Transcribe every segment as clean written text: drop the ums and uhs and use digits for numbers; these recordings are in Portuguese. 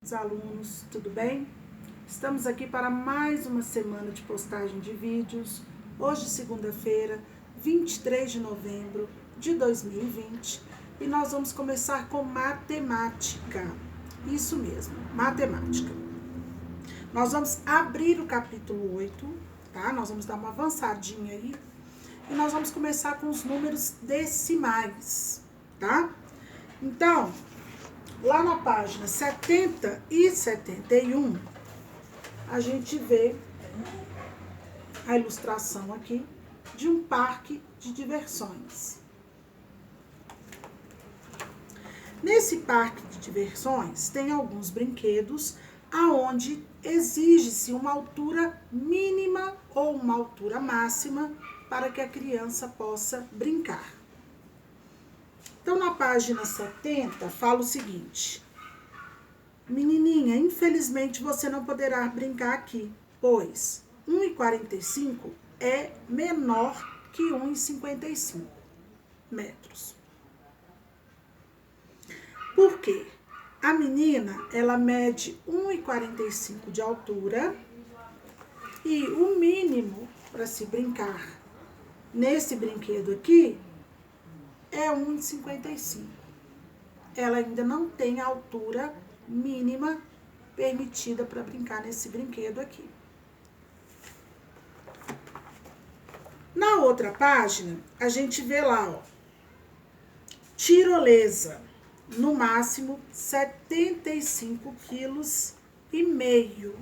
Os alunos, tudo bem? Estamos aqui para mais uma semana de postagem de vídeos. Hoje, segunda-feira, 23 de novembro de 2020, e nós vamos começar com matemática. Isso mesmo, matemática. Nós vamos abrir o capítulo 8, tá? Nós vamos dar uma avançadinha aí e nós vamos começar com os números decimais, tá? Então, lá na página 70 e 71, a gente vê a ilustração aqui de um parque de diversões. Nesse parque de diversões tem alguns brinquedos aonde exige-se uma altura mínima ou uma altura máxima para que a criança possa brincar. Então, na página 70, fala o seguinte: menininha, infelizmente você não poderá brincar aqui, pois 1,45 é menor que 1,55 metros. Por quê? A menina, ela mede 1,45 de altura e o mínimo para se brincar nesse brinquedo aqui é 1,55. Ela ainda não tem a altura mínima permitida para brincar nesse brinquedo aqui. Na outra página, a gente vê lá, ó, tirolesa, no máximo 75,5 quilos. Então,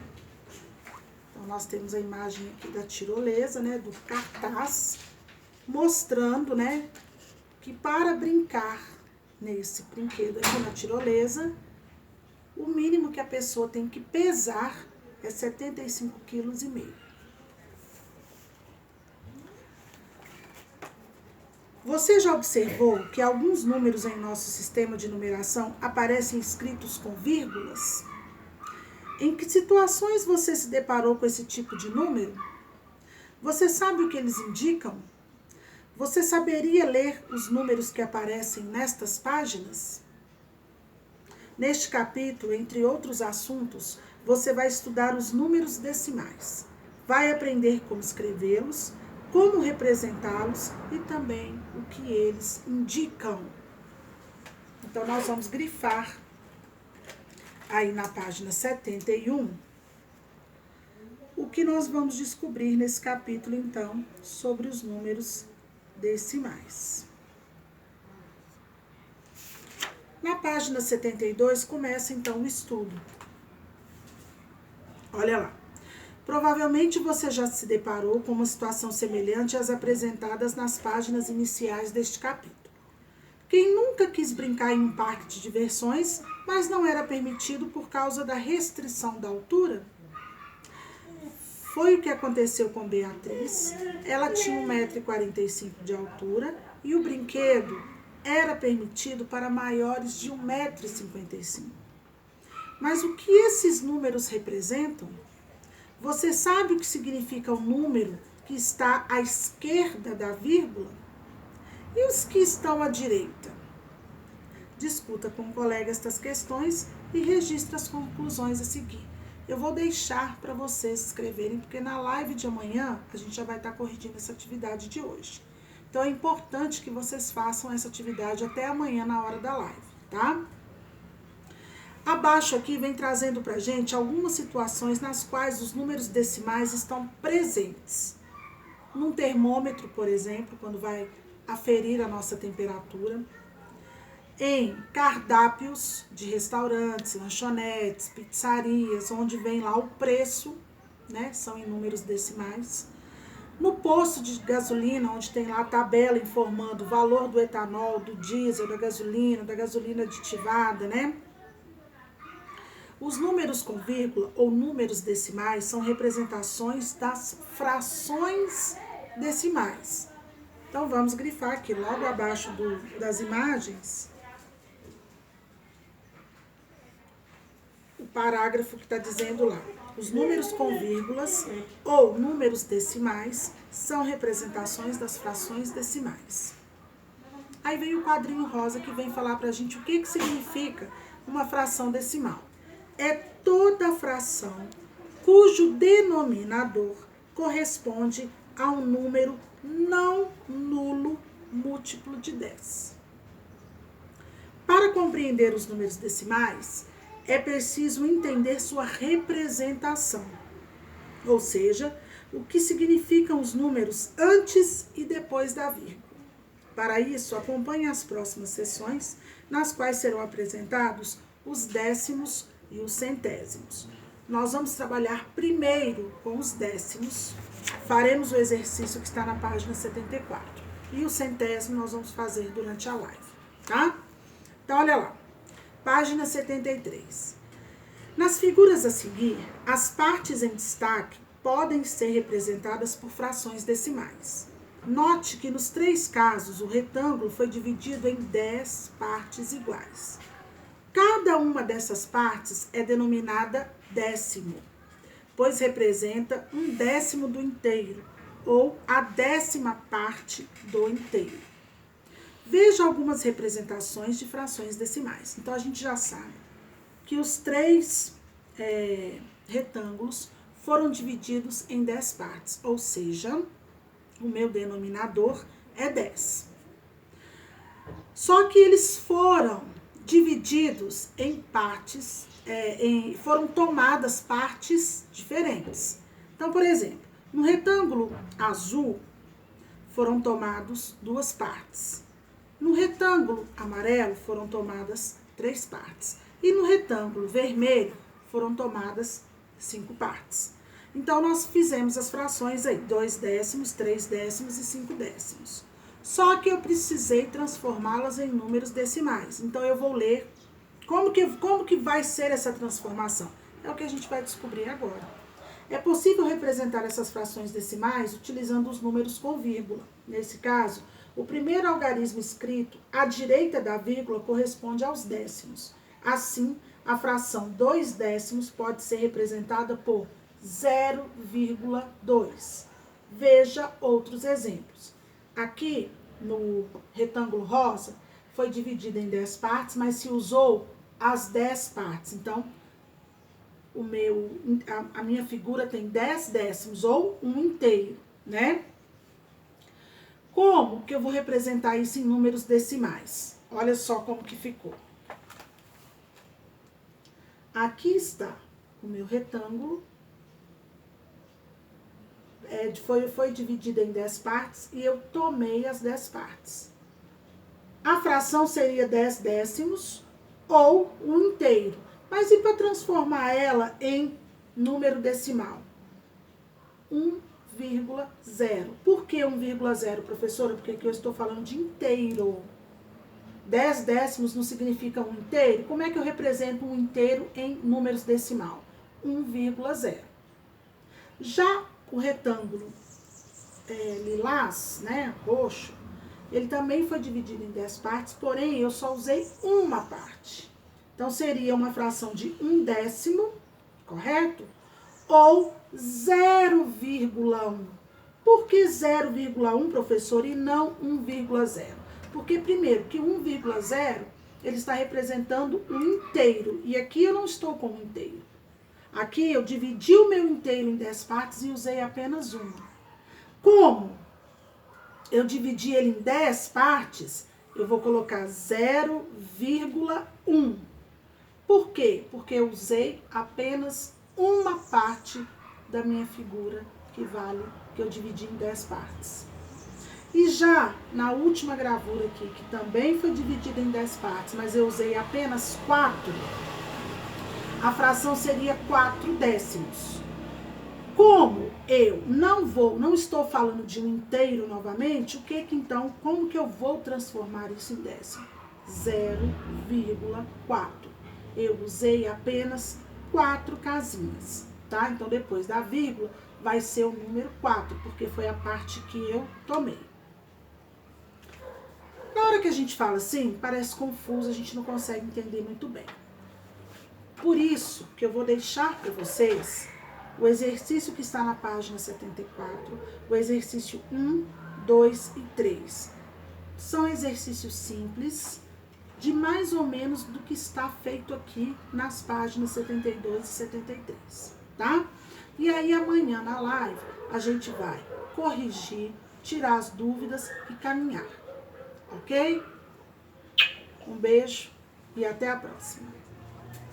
nós temos a imagem aqui da tirolesa, né, do cartaz, mostrando, né, que para brincar nesse brinquedo aqui na tirolesa, o mínimo que a pessoa tem que pesar é 75,5 quilos. Você já observou que alguns números em nosso sistema de numeração aparecem escritos com vírgulas? Em que situações você se deparou com esse tipo de número? Você sabe o que eles indicam? Você saberia ler os números que aparecem nestas páginas? Neste capítulo, entre outros assuntos, você vai estudar os números decimais. Vai aprender como escrevê-los, como representá-los e também o que eles indicam. Então, nós vamos grifar aí na página 71 o que nós vamos descobrir nesse capítulo, então, sobre os números decimais. Na página 72 começa então o estudo. Olha lá. Provavelmente você já se deparou com uma situação semelhante às apresentadas nas páginas iniciais deste capítulo. Quem nunca quis brincar em um parque de diversões, mas não era permitido por causa da restrição da altura? Foi o que aconteceu com Beatriz. Ela tinha 1,45 m de altura e o brinquedo era permitido para maiores de 1,55 m. Mas o que esses números representam? Você sabe o que significa o número que está à esquerda da vírgula? E os que estão à direita? Discuta com o colega estas questões e registre as conclusões a seguir. Eu vou deixar para vocês escreverem, porque na live de amanhã a gente já vai estar corrigindo essa atividade de hoje. Então, é importante que vocês façam essa atividade até amanhã na hora da live, tá? Abaixo aqui vem trazendo pra gente algumas situações nas quais os números decimais estão presentes. Num termômetro, por exemplo, quando vai aferir a nossa temperatura. Em cardápios de restaurantes, lanchonetes, pizzarias, onde vem lá o preço, né? São em números decimais. No posto de gasolina, onde tem lá a tabela informando o valor do etanol, do diesel, da gasolina aditivada, né? Os números com vírgula ou números decimais são representações das frações decimais. Então, vamos grifar aqui logo abaixo das imagens o parágrafo que está dizendo lá. Os números com vírgulas ou números decimais são representações das frações decimais. Aí vem o quadrinho rosa que vem falar para a gente o que significa uma fração decimal. É fração cujo denominador corresponde a um número não nulo múltiplo de 10. Para compreender os números decimais, é preciso entender sua representação, ou seja, o que significam os números antes e depois da vírgula. Para isso, acompanhe as próximas sessões, nas quais serão apresentados os décimos e os centésimos. Nós vamos trabalhar primeiro com os décimos, faremos o exercício que está na página 74. E o centésimo nós vamos fazer durante a live, tá? Então, olha lá, página 73. Nas figuras a seguir, as partes em destaque podem ser representadas por frações decimais. Note que nos 3 casos o retângulo foi dividido em 10 partes iguais. Cada uma dessas partes é denominada décimo, pois representa 1/10 do inteiro, ou a 10ª parte do inteiro. Veja algumas representações de frações decimais. Então, a gente já sabe que os 3 retângulos foram divididos em 10 partes, ou seja, o meu denominador é 10. Só que eles foram divididos em partes, foram tomadas partes diferentes. Então, por exemplo, no retângulo azul foram tomados 2 partes. No retângulo amarelo foram tomadas 3 partes. E no retângulo vermelho foram tomadas 5 partes. Então, nós fizemos as frações aí, 2 décimos, 3 décimos e 5 décimos. Só que eu precisei transformá-las em números decimais. Então, eu vou ler como que vai ser essa transformação. É o que a gente vai descobrir agora. É possível representar essas frações decimais utilizando os números com vírgula. Nesse caso, o primeiro algarismo escrito à direita da vírgula corresponde aos décimos. Assim, a fração 2 décimos pode ser representada por 0,2. Veja outros exemplos. Aqui, no retângulo rosa, foi dividido em 10 partes, mas se usou as 10 partes. Então, a minha figura tem 10 décimos, ou um inteiro, né? Como que eu vou representar isso em números decimais? Olha só como que ficou. Aqui está o meu retângulo. Foi dividido em 10 partes e eu tomei as 10 partes. A fração seria 10 décimos ou um inteiro. Mas e para transformar ela em número decimal? 1,0. Por que 1,0, professora? Porque aqui eu estou falando de inteiro. 10 décimos não significa um inteiro? Como é que eu represento um inteiro em números decimal? 1,0. Já o retângulo lilás, né, roxo, ele também foi dividido em 10 partes, porém eu só usei uma parte. Então, seria uma fração de 1/10, correto? Ou 0,1. Por que 0,1, professor, e não 1,0? Porque, primeiro, que 1,0, ele está representando um inteiro. E aqui eu não estou com um inteiro. Aqui eu dividi o meu inteiro em 10 partes e usei apenas uma. Como eu dividi ele em 10 partes, eu vou colocar 0,1. Por quê? Porque eu usei apenas uma parte da minha figura que eu dividi em 10 partes. E já na última gravura aqui, que também foi dividida em 10 partes, mas eu usei apenas 4, a fração seria 4 décimos. Como eu não estou falando de um inteiro novamente, então, como que eu vou transformar isso em décimo? 0,4. Eu usei apenas 4 casinhas, tá? Então, depois da vírgula, vai ser o número 4, porque foi a parte que eu tomei. Na hora que a gente fala assim, parece confuso, a gente não consegue entender muito bem. Por isso que eu vou deixar para vocês o exercício que está na página 74, o exercício 1, 2 e 3. São exercícios simples, de mais ou menos do que está feito aqui nas páginas 72 e 73, tá? E aí amanhã na live a gente vai corrigir, tirar as dúvidas e caminhar, ok? Um beijo e até a próxima.